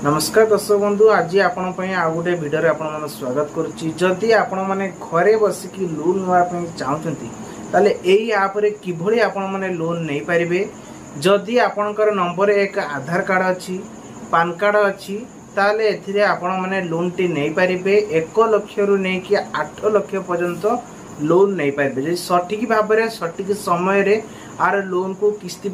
नमस्कार दर्शक बंधु, आज आपण आउ गोटे भिडियो आपण मन स्वागत करुच्ची। जदि आपण मैंने घरे बसिकी लोन नापी चाहते ताले एई ऐप रे किभली आपण मैंने लोन नहीं पारिबे। जदि आपणकर नंबर एक आधार कार्ड अच्छी पान कार्ड अच्छी ताले एथिरे आपण मैंने लोन टी नहीं पारिबे। 1 लाख रु नहीं कि 8 लाख पर्यंत लोन नहीं पारिबे। जे सठिक भाव में सठिक समय रे आर लोन को किस्ती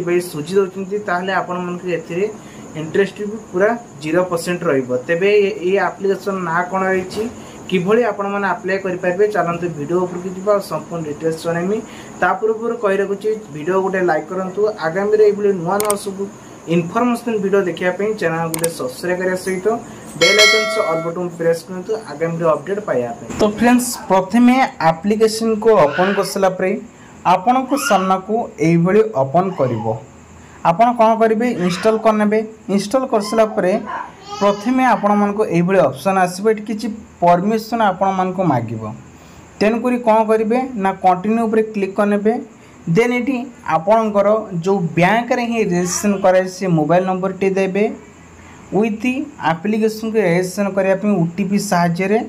बाई सुझी दउचंती ताले आपण मन के एथिरे इंटरेस्ट भी पूरा 0% रहिबो। तेबे ये एप्लिकेशन ना कोन रही किभली आपण माने अप्लाई करि पारबे चलंतु वीडियो ऊपर के दिबा संपूर्ण डिटेल्स जणाइमी। ता पूर्व कहि रखुची वीडियो गोटे लाइक करंतु। आगामी रे एबले नुवा नुवा सब इन्फॉर्मेशन वीडियो देखिया पे चैनल गोटे सब्सक्राइब करिया सहित बेल आइकन से ऑल बटन प्रेस करंतु आगामी रे अपडेट पाया पे। तो फ्रेंड्स प्रथमे एप्लिकेशन को ओपन करसला परे आपण को सामना को एई भली ओपन करिवो। आपण कौन करेंगे इंस्टॉल करने इंस्टॉल कर सारा प्रथमे आपण मन को ये ऑप्शन आसो ये किसी परमिशन आपण मन को मांगो। तेणुक कौन करेंगे ना कंटिन्यू पर क्लिक करने देन ये आपणकर जो बैंक रे ही रजिस्ट्रेशन कराए से मोबाइल नंबर टी देवे विथ एप्लिकेशन को रजिस्ट्रेशन करने ओटीपी साहाय्य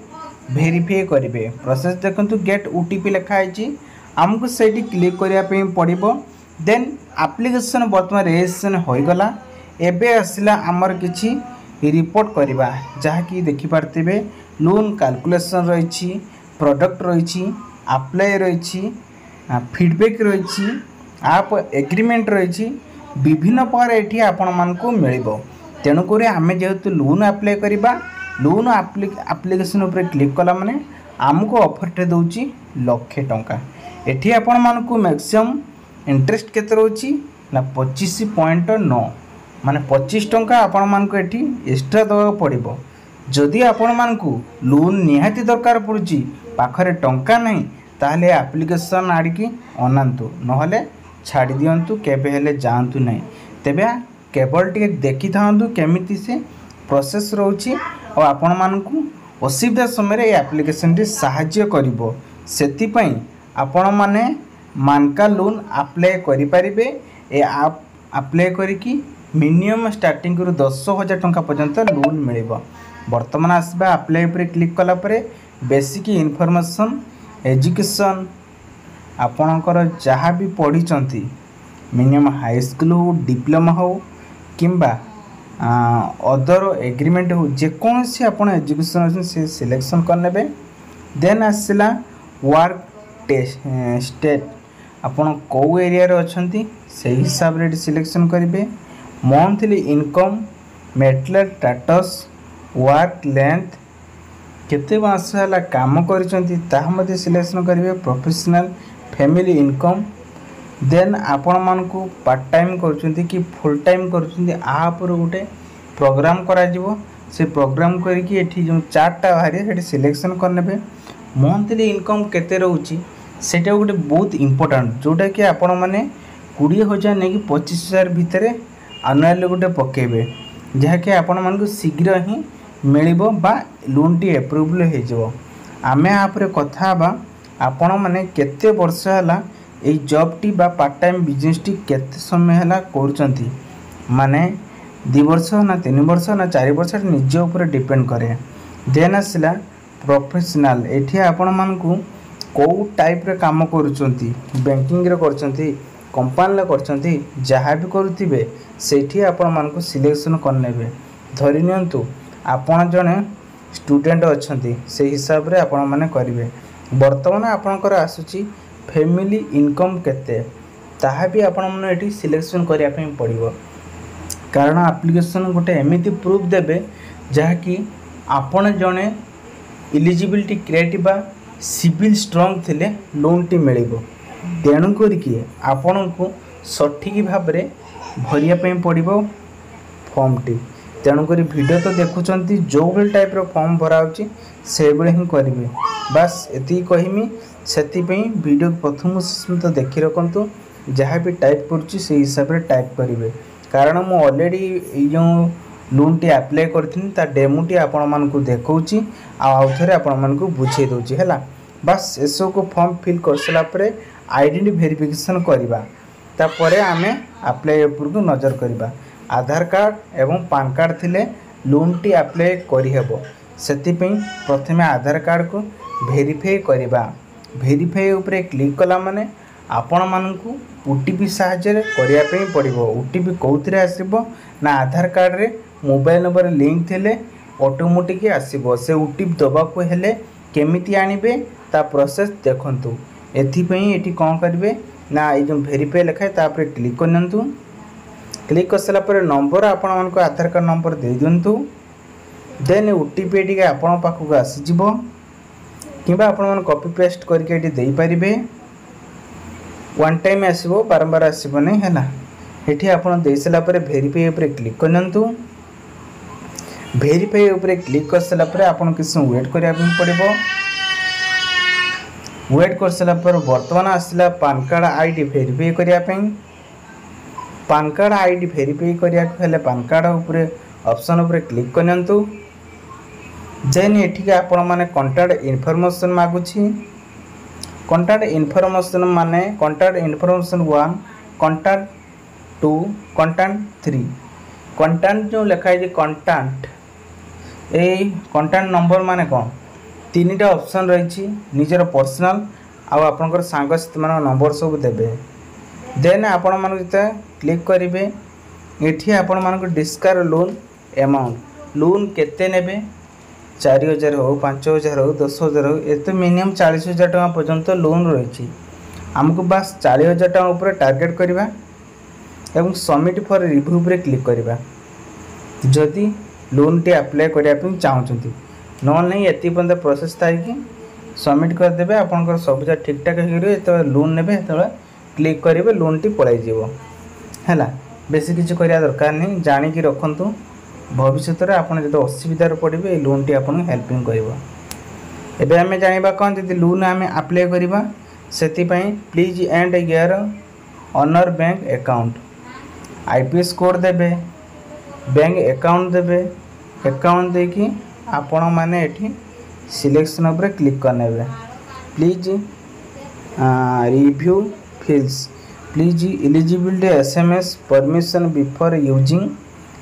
वेरीफाई करेंगे। प्रोसेस देखो गेट ओटीपी लिखाई आमको से क्लिक करने पड़ो। देन एप्लिकेशन बर्तमान रजिस्ट्रेशन हो गला। एबे आसला आमर किछि रिपोर्ट करवा जहाँकि देखिपारे लोन कैलकुलेशन रही प्रोडक्ट रही अप्लाई रही फीडबैक रही आप एग्रीमेंट रही विभिन्न प्रकार ये आपण मानक मिल। तेणुक आम जेहेतु लोन अप्लाई करवा लोन एप्लिकेशन उपर क्लिक कला माने आमको ऑफर दौची लक्षे टंका। एठी आपण मानक मैक्सिमम इंटरेस्ट केते रोची ना 25.9 माने 25 टंका आपण मानक एठी एक्स्ट्रा दवा पड़िबो। जदि आपण मानक लोन निहाती दरकार पड़ुची पाखरे टंका नहीं ताहले एप्लिकेशन आड़की अनांतु नहले छाड़ी दियंतु केबे हेले जानतु नहीं। तेबे केवल टिके देखि थांतु केमिति से प्रोसेस रोची और आपण मानक असुविधा समय रे एप्लिकेशन टी सहाय्य करिवो। सेति पई आपण माने मानका लोन अप्लाई करें। ए आप अप्लाई करिकी मिनिमम स्टार्टिंग करू 10,000 टंका पर्यंत लोन मिल। बर्तमान आसबा अप्लाई पर क्लिक कला परे बेसिक इनफॉरमेशन एजुकेशन आपणकर जहाँ भी पढ़ी मिनिमम हाई स्कूल हो डिप्लोमा हो किंबा अदर एग्रीमेंट हो जेकोसी आपण एजुकेशन अच्छे से सिलेक्शन करने। देन आसला वर्क स्टेट आपण कौ एरिया रे अछंती से हिसाब रे सिलेक्शन करेंगे। Monthly income metal status work length केते मास है काम कर सिलेक्शन करेंगे। प्रोफेशनल फैमिली इनकम देन आपण मान को पार्ट टाइम कर कि फुल टाइम कर गोटे प्रोग्राम करा से प्रोग्राम करके जो चार्टा बाहरी सिलेक्शन करने। मंथली इनकम केते रहउची सेटा गोटे बहुत इंपोर्टेंट जोटा कि आपण मैंने 20,000 नहीं कि 25,000 भितर आनुआल गोटे पकेबे जहाँकि आपण मानक शीघ्र ही मिल लोन टी एप्रूवल हो। आमे आपरे कथा बा आपण माने केते वर्ष है ये जॉब टी बा पार्ट टाइम बिजनेस टी केते समय है करचंती माने 2 वर्ष ना 3 वर्ष ना 4 वर्ष निज ऊपर डिपेंड करे। देन आसला प्रोफेशनल एठी आपण मानकू कौ टाइप रे काम करुचंती बैंकिंग रे करचंती कंपनी रे करचंती जहाँ भी करुथिबे सेठी आपण मानकू सिलेक्शन करनेबे। धरि नियंतु आपण जने स्टूडेंट अछंती से हिसाब रे आपण माने करिवे। वर्तमान आपणकर आसुची फैमिली इनकम केते ताहा भी आपण माने एठी सिलेक्शन करिया पे पड़िबो। कारण एप्लिकेशन गोटे एमिति प्रूफ देबे जहाँ कि आपण जने एलिजिबिलिटी क्राइटेरिया सिविल स्ट्रॉंग थिले लोन टी मिल। तेणु करके आपण को सठिक भाव में भरिया पड़ो फॉर्म टी। तेणुक वीडियो तो देखुंत जो भी टाइप रो फॉर्म भरा से ही करेंगे। बास एति कहमी से वीडियो प्रथम तो देखी रखु जहाँ भी टाइप करुच्ची से हिसाब से टाइप करेंगे। कारण मु ऑलरेडी जो लोन टी अप्लाई कर डेमो टी आपण मानकू देखौची आउ थे आपण मानकू बुझे दउची हैला। बस एसो को फॉर्म फिल कर सला परे आइडेंटिटी वेरिफिकेशन करवा तापरे आमे अप्लाई ऊपर को नजर करवा। आधार कार्ड एवं पान कार्ड थिले लोन टी अप्लाई करि हेबो। सेतिपई प्रथमे आधार कार्ड को वेरीफाई करबा। वेरीफाई उपरे क्लिक कला माने आपण मानकु ओटीपी साहाय्य करिया पे पड़िबो। ओटीपी कोउथिरे आसीबो ना आधार कार्ड रे मोबाइल नंबर लिंक थिले ऑटोमेटिक आसीबो। से ओटीपी दबा को हेले केमिति आनिबे ता प्रोसेस देखंतु। एथिपई एठी कोन करबे ना ए जो वेरीफाई लिखाय ता पर क्लिक करनंतु। क्लिक करसला पर नंबर आपण मानको आधार कार्ड नंबर दे दियंतु। देन ओटीपी एठी आपण पाखु आसी जिवो किबा आपण मन कॉपी पेस्ट करके एठी देई परिबे। वन टाइम आसीबो बारंबार आसीबो नै हैला। एठी आपण देसला पर वेरीफाई ऊपर क्लिक करनंतु। वेरीफाई ऊपर क्लिक करसला पर आपण किछ वेट करिया पड़िबो। वेट करसला पर वर्तमान आसला पान कार्ड आईडी वेरीफाई करिया पई। पान कार्ड आईडी वेरीफाई करिया हेले पान कार्ड ऊपर ऑप्शन ऊपर क्लिक करनंतु। देन एठी आपण माने कांटेक्ट इन्फॉर्मेशन मागुछि। कांटेक्ट इन्फॉर्मेशन माने contact information 1 contact 2 contact 3 contact जो लिखाई जे कांटेक्ट ए कांटेक्ट नंबर माने कोन तीनटा ऑप्शन रही निजर पर्सनल आ आपनकर सांगसाथी मान नंबर सब देबे। देन आपण मान क्लिक करेंगे। एठी आपण मान डिस्कार लोन अमाउंट लोन केते नेबे 4000 हो 5000 हो 10000 हो एत मिनिमम 40000 टका पर्यंत लोन रही। हमको बस 40000 टका ऊपर टार्गेट करबा एवं सबमिट फॉर रिव्यू पर क्लिक करबा। जदि लोन टी अप्लाई करिया चाहूँगी न नहीं एति पर्यंत प्रोसेस था कि सबमिट करदे। आपंकर सब ठीक ठाक हो लोन ने क्लिक करेंगे लोन टी पलाई है। बेसी किसी करिया दरकार नहीं जानिकी रखंतु। भविष्य में आप जो असुविधार पड़े लोन टी आपन हेल्पिंग कर। एबे आमे जानिबा कौन जदि लोन आमे अप्लाई करबा सेतिपई please and your owner bank account IPS code देबे बैंक अकाउंट देबे। अकाउंट देकी आपण माने एठी सिलेक्शन ऊपर क्लिक करने। Please review fields please eligibility SMS permission before using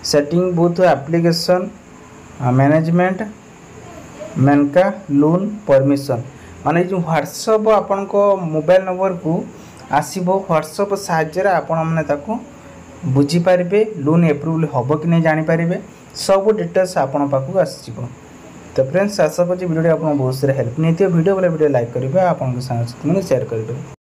setting both application management मेनका लोन परमिशन माने जो व्हाट्सएप आपण को मोबाइल नंबर को आसीबो। व्हाट्सएप साहाय्य आपण माने ताको बुझी पारिबे लोन अप्रूवल होबो कि नहीं जानि पारिबे। सब डिटेल्स आपण पाखु आसीबो। तो फ्रेंड्स आशा करछि वीडियो आपन बहुत सारे हेल्प नहीं वीडियो लाइक करेंगे आपन साथ शेयर करेंगे।